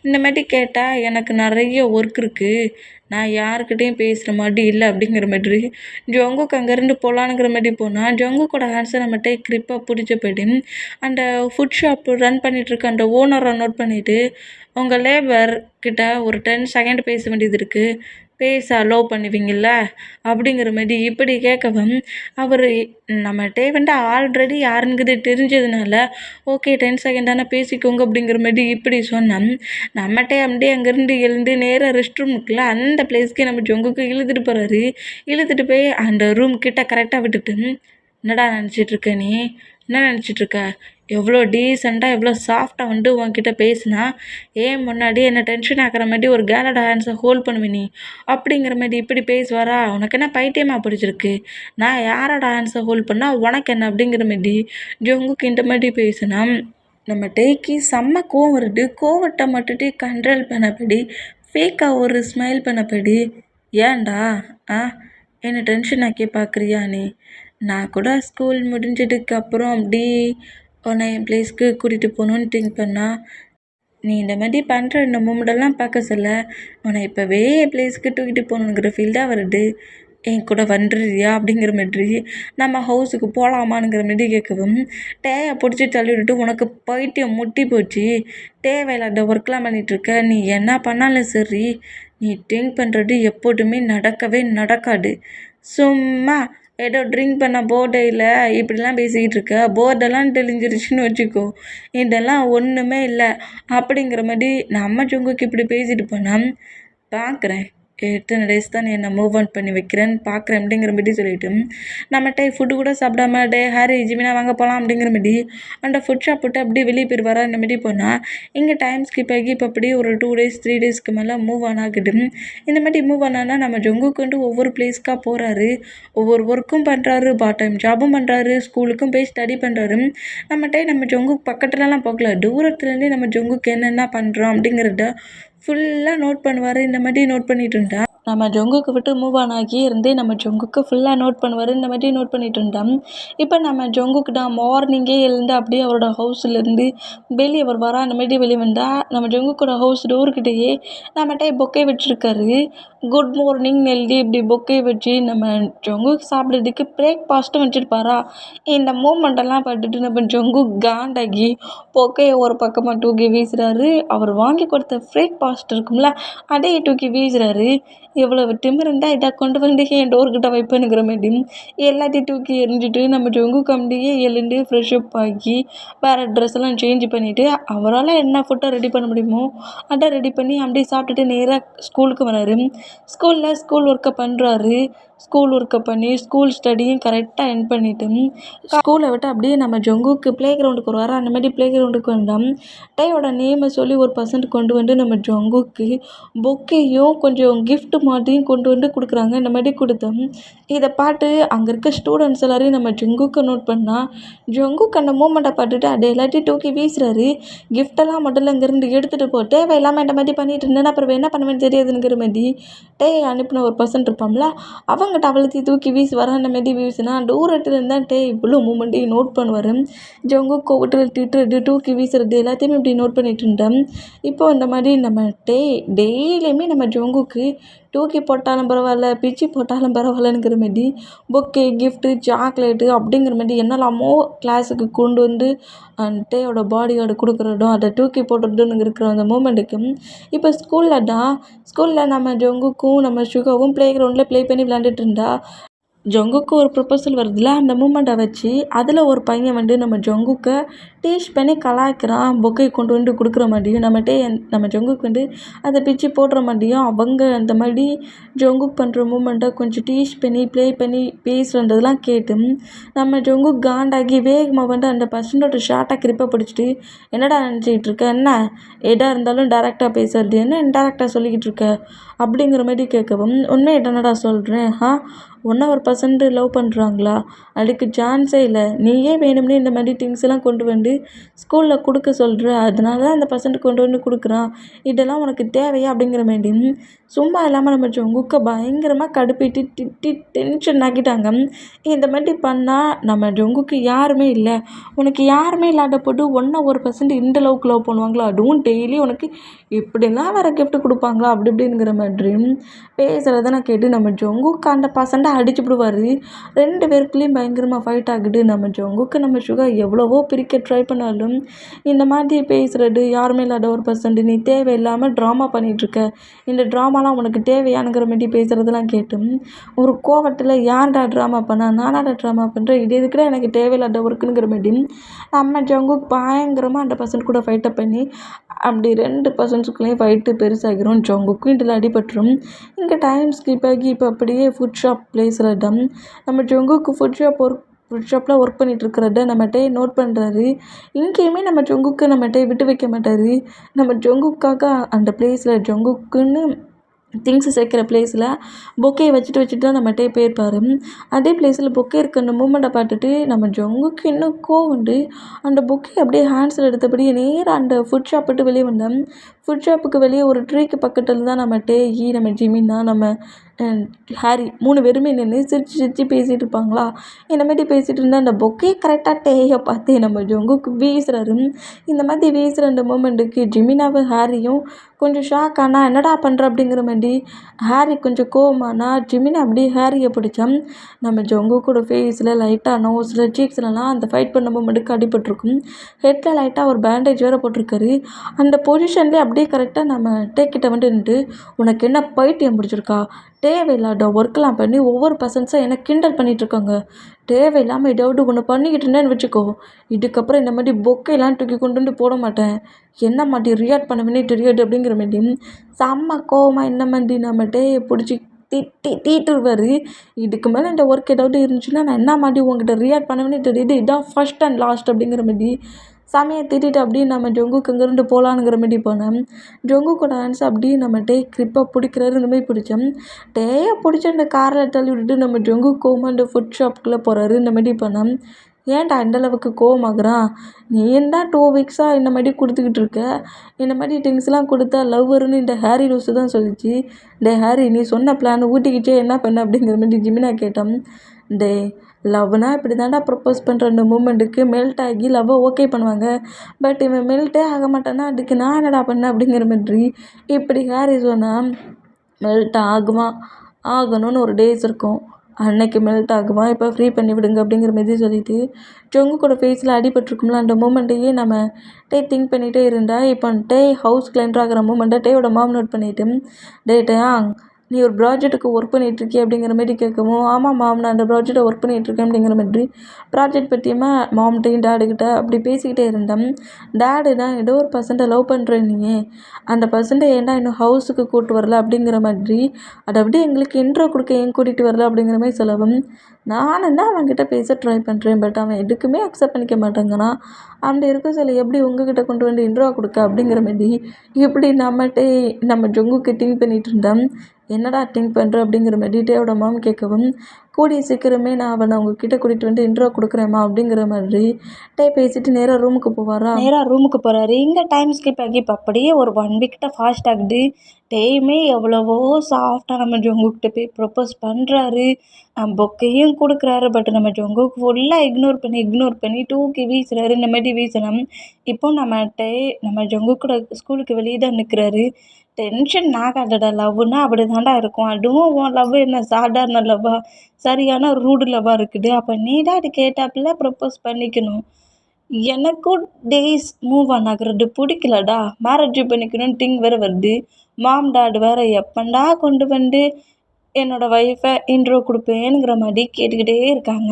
இந்த மாதிரி கேட்டால் எனக்கு நிறைய ஒர்க் இருக்குது, நான் யாருக்கிட்டையும் பேசுகிற மாதிரி இல்லை அப்படிங்கிற மாதிரி ஜங்குக்கு அங்கேருந்து போகலான்ங்கிற மாதிரி போனால் ஜங்குக்கோட ஹேண்ட்ஸை நம்மகிட்ட கிரிப்பாக பிடிச்சபடி அந்த ஃபுட் ஷாப் ரன் பண்ணிகிட்ருக்க அந்த ஓனரை நோட் பண்ணிவிட்டு உங்கள் லேபர் கிட்ட ஒரு 10 செகண்ட் பேச வேண்டியது இருக்குது, பேச அலோவ் பண்ணுவீங்கள்ல அப்படிங்கிற மாதிரி இப்படி கேட்கவும் அவர் நம்மகிட்டே ஆல்ரெடி யாருங்கிறது தெரிஞ்சதுனால ஓகே 10 செகண்ட் தானே பேசிக்கோங்க அப்படிங்கிற மாதிரி இப்படி சொன்னோம். நம்மகிட்டே அப்படியே அங்கேருந்து எழுந்து நேராக ரெஸ்ட் ரூம் இருக்குல்ல அந்த பிளேஸ்க்கே நம்ம ஜங்குக்கு இழுத்துட்டு போகிறாரு. இழுத்துட்டு போய் அந்த ரூம் கிட்ட கரெக்டாக விட்டுட்டு, என்னடா நினச்சிட்ருக்க நீ, என்ன நினச்சிட்ருக்க, எவ்வளோ டீசெண்டாக எவ்வளோ சாஃப்டாக உன்கிட்ட பேசினா ஏன் முன்னாடி என்னை டென்ஷன் ஆக்கிற மாதிரி ஒரு கேலோட ஹேண்ட்ஸை ஹோல்ட் பண்ணுவேன் நீ அப்படிங்கிற மாதிரி இப்படி பேசுவாரா. உனக்கு என்ன பைத்தியமாக பிடிச்சிருக்கு, நான் யாரோட ஹேண்ட்ஸை ஹோல்ட் பண்ணால் உனக்கு என்ன அப்படிங்கிற மாதிரி ஜங்குக்கு இந்த மாதிரி பேசினா நம்ம டேக்கி செம்ம கோவம் வருது. கோவத்தை மட்டுட்டு கண்ட்ரோல் பண்ணபடி ஃபேக்காக ஒரு ஸ்மைல் பண்ணபடி, ஏன்டா என்னை டென்ஷன் ஆக்கி பார்க்குறியா நீ, நான் கூட ஸ்கூல் முடிஞ்சதுக்கப்புறம் அப்படி உன்னை என் பிளேஸ்க்கு கூட்டிகிட்டு போகணுன்னு திங்க் பண்ணால் நீ இந்த மாதிரி பண்ணுற இந்த மூமெண்டெல்லாம் பார்க்க சொல்ல உன்னை இப்போவே என் பிளேஸ்க்கு தூக்கிட்டு போகணுங்கிற ஃபீல் தான் வருது, என் கூட வந்துடுறியா அப்படிங்கிற மாதிரி நம்ம ஹவுஸுக்கு போகலாமாங்கிற மாதிரி கேட்கவும் டேயை பிடிச்சி தள்ளி விட்டுட்டு உனக்கு பைத்தியம் முட்டி போச்சு, தேவையில்லாத ஒர்க்லாம் பண்ணிகிட்ருக்க, நீ என்ன பண்ணாலும் சரி நீ திங்க் பண்ணுறது எப்போதுமே நடக்கவே நடக்காது, சும்மா ஏதோ ட்ரிங்க் பண்ண போர்டையில் இப்படிலாம் பேசிக்கிட்டு இருக்க, போர்டெல்லாம் தெளிஞ்சிருச்சுன்னு வச்சுக்கோ, இதெல்லாம் ஒன்றுமே இல்லை அப்படிங்கிற மாதிரி நம்ம ஜங்குக்கு இப்படி பேசிட்டு போனால் பார்க்குறேன் எத்தனை டேஸ் தான் நீ என்னை மூவ் ஆன் பண்ணி வைக்கிறேன்னு பார்க்குறேன் அப்படிங்கிற மாதிரி சொல்லிவிட்டு நம்மகிட்ட ஃபுட்டு கூட சாப்பிடாம டே ஹாரி ஜிமினா வாங்க போகலாம் அப்படிங்கிற மாதிரி அந்த ஃபுட் ஷாப் விட்டு அப்படியே வெளியே போயிடுவாரா. இந்த மாதிரி போனால் இங்கே டைம் ஸ்கிப் ஆகி இப்போ அப்படியே ஒரு 2 டேஸ் 3 டேஸ்க்கு மேலே மூவ் ஆன் ஆகுது. இந்த மாதிரி மூவ் ஆனா நம்ம ஜங்குக்கு ஒவ்வொரு பிளேஸ்க்காக போகிறாரு, ஒவ்வொரு ஒர்க்கும் பண்ணுறாரு, பார்ட் டைம் ஜாபும் பண்ணுறாரு, ஸ்கூலுக்கும் போய் ஸ்டடி பண்ணுறாரு. நம்மகிட்ட நம்ம ஜங்குக்கு பக்கத்துலலாம் போகல, தூரத்துலேருந்தே நம்ம ஜங்குக்கு என்னென்ன பண்ணுறோம் அப்படிங்கிறத ஃபுல்லாக நோட் பண்ணுவார். இந்த மாதிரி நோட் பண்ணிட்டு இருந்தா நம்ம ஜங்குக்கு விட்டு மூவ் ஆன் ஆகி இருந்து நம்ம ஜங்குக்கு ஃபுல்லாக நோட் பண்ணுவார். இந்த மாதிரி நோட் பண்ணிட்டு இருந்தான். இப்போ நம்ம ஜங்குக்கு தான் மார்னிங்கே எழுந்து அப்படியே அவரோட ஹவுஸ்லேருந்து வெளியே வருவாரா. அந்த மாதிரி வெளியே வந்தால் நம்ம ஜங்குக்கோட ஹவுஸ் டோர்கிட்டேயே நம்மகிட்ட பொக்கே வச்சுருக்காரு. குட் மார்னிங் எழுதி இப்படி பொக்கே வச்சு நம்ம ஜங்குக்கு சாப்பிட்றதுக்கு பிரேக்ஃபாஸ்ட்டும் வச்சுருப்பாரா. இந்த மூமெண்டெல்லாம் பார்த்துட்டு நம்ம ஜங்கு காண்டாகி பொக்கையை ஒரு பக்கமாக தூக்கி வீசுகிறாரு. அவர் வாங்கி கொடுத்த பிரேக்ஃபாஸ்ட் இருக்கும்ல அதையே தூக்கி வீசுகிறாரு. எவ்வளவு திமிருந்தா இதை கொண்டு வந்து என் டோர்கிட்ட வைப்பேனுங்கிற மாதிரி எல்லாத்தையும் தூக்கி எரிஞ்சிட்டு நம்ம ஜங்கு கம்பியே எழுந்து ஃப்ரெஷ்அப் ஆகி வேறு ட்ரெஸ் எல்லாம் சேஞ்ச் பண்ணிவிட்டு அவரால் என்ன ஃபுட்டை ரெடி பண்ண முடியுமோ அதை ரெடி பண்ணி அப்படியே சாப்பிட்டுட்டு நேராக ஸ்கூலுக்கு வராரு. ஸ்கூலில் ஸ்கூல் ஒர்க்கை பண்ணுறாரு. ஸ்கூல் ஒர்க்கை பண்ணி ஸ்கூல் ஸ்டடியும் கரெக்டாக என் பண்ணிவிட்டு ஸ்கூலை விட்டு அப்படியே நம்ம ஜங்குக்கு ப்ளே கிரவுண்டுக்கு வருவார். அந்த மாதிரி ப்ளே கிரவுண்டுக்கு வந்தோம். டேயோட நேமை சொல்லி ஒரு பர்சன்ட் கொண்டு வந்து நம்ம ஜங்குக்கு பொக்கேயும் கொஞ்சம் கிஃப்ட் மாதிரியும் கொண்டு வந்து கொடுக்குறாங்க. இந்த மாதிரி கொடுத்தோம். இதை பார்த்து அங்கே இருக்க ஸ்டூடெண்ட்ஸ் எல்லாரையும் நம்ம ஜங்குக்கு நோட் பண்ணால் ஜங்குக்கு அந்த மூமெண்ட்டை பார்த்துட்டு அதை எல்லாத்தையும் தூக்கி வீசுறாரு. கிஃப்டெல்லாம் முதல்ல இங்கேருந்து எடுத்துகிட்டு போ, தேவையில்லாமல் இந்த மாதிரி பண்ணிட்டு இருந்தேன்னா அப்புறம் என்ன பண்ணுவேன்னு தெரியாதுங்கிற மாதிரி அனுப்பின ஒரு பர்சன்ட் இருப்பாங்களா அவங்ககிட்ட அவ்வளோத்தையும் தூக்கி வீசி வர அந்த மாதிரி வீசினா தூரத்தில் இருந்தால் இவ்வளோ மூமெண்ட்டையும் நோட் பண்ணுவார். ஜங்குக்கு கோவத்தில் திட்டுறது தூக்கி வீசுறது எல்லாத்தையுமே இப்படி நோட் பண்ணிட்டு இருந்தேன். இப்போ இந்த மாதிரி நம்ம டெய்லியுமே நம்ம ஜங்குக்கு தூக்கி போட்டாலும் பரவாயில்ல, பிச்சு போட்டாலும் பரவாயில்லங்கிற மாதிரி பொக்கே, கிஃப்ட்டு, சாக்லேட்டு அப்படிங்கிற மாதிரி என்னெல்லாமோ கிளாஸுக்கு கொண்டு வந்து டேயோட பாடி கார்டு கொடுக்குறதும் அதை தூக்கி போட்டுறதுன்னு இருக்கிற அந்த மூமெண்ட்டுக்கு இப்போ ஸ்கூலில் நம்ம ஜங்குக்கும் நம்ம சுகாவும் ப்ளே கிரவுண்டில் ப்ளே பண்ணி விளையாண்டுட்டு இருந்தா ஜங்குக்கு ஒரு ப்ரொபோசல் வருதுல்ல, அந்த மூமெண்ட்டை வச்சு அதில் ஒரு பையன் வந்து நம்ம ஜங்குக்கை டீச் பண்ணி கலாய்க்கிறான். பொக்கை கொண்டு வந்து கொடுக்குற மாதிரியும் நம்ம ஜங்குக்கு வந்து அதை பிச்சு போடுற மாதிரியும் அவங்க அந்த மாதிரி ஜங்குக்கு பண்ணுற மூமெண்ட்டை கொஞ்சம் டீச் பண்ணி ப்ளே பண்ணி பேசுகிறதெல்லாம் கேட்டு நம்ம ஜங்குக்கு காண்டாகி வேகமாக வந்து அந்த பர்சனோட ஷார்ட்டாக கிரிப்பை பிடிச்சிட்டு என்னடா நினச்சிக்கிட்டு இருக்க, என்ன எதாக இருந்தாலும் டேரெக்டாக பேசுறது, என்ன இன்டேரக்டாக சொல்லிக்கிட்டு இருக்க அப்படிங்கிற மாதிரி கேட்கவும் உண்மையை என்னடா சொல்கிறேன், ஒரு பர்சன்ட் லவ் பண்ணுறாங்களா, அதுக்கு சான்ஸே இல்லை, நீயே வேணும்னே இந்த மாதிரி திங்ஸ் எல்லாம் கொண்டு வந்து ஸ்கூலில் கொடுக்க சொல்கிற, அதனால தான் அந்த பர்சன்ட் கொண்டு வந்து கொடுக்குறான், இதெல்லாம் உனக்கு தேவையா அப்படிங்கிற மாதிரி சும்மா இல்லாமல் நம்ம ஜங்குக்கை பயங்கரமாக கடுப்பிட்டு திட்டி டென்ஷன் ஆக்கிட்டாங்க. இந்த மாதிரி பண்ணால் நம்ம ஜங்குக்கு யாருமே இல்லை, உனக்கு யாருமே இல்லாத போட்டு ஒரு பர்சன்ட் இந்த அளவுக்கு லவ் பண்ணுவாங்களா, அதுவும் டெய்லி உனக்கு இப்படிலாம் வேறு கிஃப்ட் கொடுப்பாங்களா அப்படி இப்படிங்கிற மாதிரி பேசுகிறத நான் கேட்டு நம்ம ஜங்குக்கு அந்த பர்சன்ட்டை அடிச்சு விடுவார். 2 பேருக்குள்ளேயும் பயங்கரமாக ஃபைட் ஆகுது. நம்ம ஜங்குக்கு நம்ம சுகா எவ்வளவோ பிரிக்க ட்ரை பண்ணாலும் இந்த மாதிரி பேசுகிறது யாருமே இல்லாத ஒரு பர்சன்ட், நீ தேவையில்லாமல் ட்ராமா பண்ணிகிட்ருக்க, இந்த ட்ராமாலாம் உனக்கு தேவையானுங்கிற மாதிரி பேசுகிறதெல்லாம் கேட்டு ஒரு கோவத்தில் யார்டா ட்ராமா பண்ணா, நானாடா ட்ராமா பண்ணுறேன், இது எதுக்குடா எனக்கு தேவையில்லாத ஒர்க்குங்கிற மாதிரி நம்ம ஜங்குக்கு பயங்கரமாக அந்த பர்சன்ட் கூட ஃபைட்டப் பண்ணி அப்படி 2 பர்சன்ட்ஸ்குள்ளேயும் ஃபைட்டு பெருசாகிரும். ஜங்குக்கும் இதில் அடிபட்டுரும். இங்கே டைம் ஸ்கிப் ஆகி இப்போ அப்படியே ஃபுட் ஷாப் பிளேஸில் நம்ம ஜங்குக்கு ஃபுட் ஷாப்பில் ஒர்க் பண்ணிகிட்டு இருக்கிறத நம்ம நோட் பண்ணுறாரு. இங்கேயுமே நம்ம ஜங்குக்கு நம்ம விட்டு வைக்க மாட்டார். நம்ம ஜங்குக்காக அந்த பிளேஸில் ஜங்குக்குன்னு திங்ஸ் சேர்க்குற பிளேஸில் பொக்கையை வச்சுட்டு தான் நம்ம போயிருப்பார். அதே பிளேஸில் பொக்கே இருக்க அந்த மூமெண்ட்டை பார்த்துட்டு நம்ம ஜங்குக்கு இன்னும் கோவம் உண்டு. அந்த பொக்கே அப்படியே ஹேண்ட்ஸில் எடுத்தபடியே நேராக அந்த ஃபுட் ஷாப் விட்டு வெளியே வந்தேன். ஃபுட் ஷாப்புக்கு வெளியே ஒரு ட்ரீக்கு பக்கத்தில் தான் நம்ம நம்ம ஜிமின்னா நம்ம ஹாரி 3 பேருமே நின்று சிரித்து பேசிகிட்டு இருப்பாங்களா. இந்த மாதிரி பேசிகிட்டு இருந்தால் அந்த பொக்கே கரெக்டாக டேயை பார்த்து நம்ம ஜங்குக்கு வீசுறாரு. இந்த மாதிரி வீசுகிற அந்த மூமெண்ட்டுக்கு ஜிமினாவும் ஹாரியும் கொஞ்சம் ஷாக் ஆனால் என்னடா பண்ணுற அப்படிங்கிற மாதிரி ஹாரி கொஞ்சம் கோவமானா ஜிமினா அப்படியே ஹாரியை பிடிச்சான். நம்ம ஜங்குக்கோட ஃபேஸில் லைட்டாக நோஸில் சீக்ஸ்லலாம் அந்த ஃபைட் பண்ண மூமெண்ட்டுக்கு அடிபட்டிருக்கும். ஹெட்டில் லைட்டாக ஒரு பேண்டேஜ் வேறு போட்டிருக்காரு. அந்த பொசிஷன்லேயே அப்படியே கரெக்டாக நம்ம கிட்ட வந்துட்டு உனக்கு என்ன பைத்தியம் பிடிச்சிருக்கா, தேவையில்லாத ஒர்க்கெலாம் பண்ணி ஒவ்வொரு பர்சன்ஸாக என்ன கிண்டல் பண்ணிகிட்ருக்காங்க, தேவையில்லாமல் ஏதாவது ஒன்று பண்ணிக்கிட்டு இருந்தேன்னு வச்சுக்கோ, இதுக்கப்புறம் இந்த மாதிரி பொக்கையெல்லாம் தூக்கி கொண்டு வந்து போட மாட்டேன், என்ன மாதிரி ரியாக்ட் பண்ணுவேனே தெரியாது அப்படிங்கிற மாதிரி செம்ம கோவமாக இந்த மாதிரி நம்ம பிடிச்சி தீட்டுருவார். இதுக்கு மேலே இந்த ஒர்க் ஏதாவது இருந்துச்சுன்னா நான் என்ன மாதிரி உங்ககிட்ட ரியாக்ட் பண்ணுவேனே தெரியுது, இதான் ஃபஸ்ட் அண்ட் லாஸ்ட் அப்படிங்கிற மாதிரி செமையை திட்டிட்டு அப்படியே நம்ம ஜங்குக்கு அங்கேருந்து போகலானுங்கிற மாதிரி போனேன். ஜங்குக்கோட ஹேண்ட்ஸ் அப்படியே நம்ம கிரிப்பாக பிடிக்கிறாரு. இந்த மாதிரி பிடிச்சோம். பிடிச்சி அந்த காரில் தள்ளி விட்டுட்டு நம்ம ஜங்குக்கு கோவமாக அந்த ஃபுட் ஷாப்புக்குள்ளே போகிறாரு. இந்த மாதிரி பண்ணேன். ஏன்டா இந்தளவுக்கு கோவமாகறான், நீ தான் 2 வீக்ஸாக இந்த மாதிரி கொடுத்துக்கிட்டு இருக்க, இந்த மாதிரி திங்ஸ்லாம் கொடுத்தா லவ் வரும்னு இந்த ஹாரி லூஸு தான் சொல்லிச்சு, ஹாரி நீ சொன்ன பிளான் ஊட்டிக்கிட்டே என்ன பண்ண அப்படிங்கிற மாதிரி ஜிமினா கேட்டோம். லவ்னால் இப்படி தாண்டா ப்ரப்போஸ் பண்ணுற அந்த மூமெண்ட்டுக்கு மெல்ட் ஆகி லவ்வை ஓகே பண்ணுவாங்க, பட் இவன் மெல்ட்டே ஆக மாட்டானா, அதுக்கு நான் என்னடா பண்ணேன் அப்படிங்கிற மாதிரி இப்படி ஹாரி சொன்னால் மெல்ட் ஆகணும்னு ஒரு டேஸ் இருக்கும், அன்னைக்கு மெல்ட் ஆகுவான், இப்போ ஃப்ரீ பண்ணி விடுங்க அப்படிங்கிற மாதிரி சொல்லிவிட்டு ஜங்குக்கோட ஃபேஸில் அடிபட்டிருக்கும்ல அந்த மூமெண்ட்டையே நம்ம திங்க் பண்ணிகிட்டே இருந்தால் இப்போ ஹவுஸ் கிளைண்ட் ஆகிற மூமெண்ட்டை யோட மாம் நோட் பண்ணிவிட்டு டேயாங் நீ ஒரு ப்ராஜெக்ட்டுக்கு ஒர்க் பண்ணிகிட்ருக்கிய அப்படிங்கிற மாரி கேட்கவும், ஆமாம் மாம் நான் அந்த ப்ராஜெக்ட்டை ஒர்க் பண்ணிகிட்ருக்கேன் அப்படிங்கிற மாதிரி ப்ராஜெக்ட் பற்றியுமா மாம்கிட்டையும் டேடுக்கிட்ட அப்படி பேசிக்கிட்டே இருந்தேன். டேடு தான் ஏதோ ஒரு பர்சன்ட்டை லவ் பண்ணுறேன் நீ அந்த பர்சன்ட்டை ஏன்டா இன்னும் ஹவுஸுக்கு கூப்பிட்டு வரல அப்படிங்கிற மாதிரி அதை அப்படி எங்களுக்கு இன்ட்ரோ கொடுக்க ஏன் கூட்டிகிட்டு வரல அப்படிங்கிற மாதிரி சொல்லவும், நானும் தான் அவன்கிட்ட பேச ட்ரை பண்ணுறேன். பட் அவன் எதுக்குமே அக்செப்ட் பண்ணிக்க மாட்டேங்கிறான். அப்படி இருக்க சொல்லி எப்படி உங்ககிட்ட கொண்டு வந்து இன்ட்ரோ கொடுக்க அப்படிங்கிற மாதிரி இப்படி நம்ம ஜொங்குக்கு திங்க் பண்ணிகிட்டு இருந்தேன். என்னடா திங்க் பண்ணுற அப்படிங்கிற மாதிரி டேவோட மாம் கேட்கவும், கூடிய சீக்கிரமே நான் அவனை உங்ககிட்ட கூட்டிகிட்டு வந்து இன்ட்ரோ கொடுக்குறேம்மா அப்படிங்கிற மாதிரி பேசிட்டு நேராக ரூமுக்கு போகிறாரு. இங்கே டைம் ஸ்கிப் ஆகி இப்போ அப்படியே ஒரு 1 வீக்கிட்ட ஃபாஸ்ட் ஆகுது. டேயுமே எவ்வளவோ சாஃப்டாக நம்ம ஜொங்குக்கிட்ட போய் ப்ரொப்போஸ் பண்ணுறாரு. பொக்கையும் கொடுக்குறாரு. பட் நம்ம ஜொங்குக்கு ஃபுல்லாக இக்னோர் பண்ணி தூக்கி வீசுறாரு. இந்த மாதிரி வீசணும். இப்போ நம்ம ஜொங்குக்கூட ஸ்கூலுக்கு வெளியே தான் நிற்கிறாரு. டென்ஷன் ஆகாதடா. லவ்வுன்னா அப்படி தான்டா இருக்கும். அதுவும் உன் லவ் என்ன சாதாரண லவ்வா? சரியான ரூடு லவ்வாக இருக்குது. அப்போ நீ தான் அது கேட்டாப்புல ப்ரப்போஸ் பண்ணிக்கணும். எனக்கும் டேஸ் மூவ் ஆன் ஆகுறது பிடிக்கலடா. மேரேஜ் பண்ணிக்கணும்னு திங்க் வேறு வருது. மாம் டாட் வேறு எப்பண்டா கொண்டு வந்து என்னோடய ஒய்ஃபை இன்ட்ரோ கொடுப்பேனுங்கிற மாதிரி கேட்டுக்கிட்டே இருக்காங்க.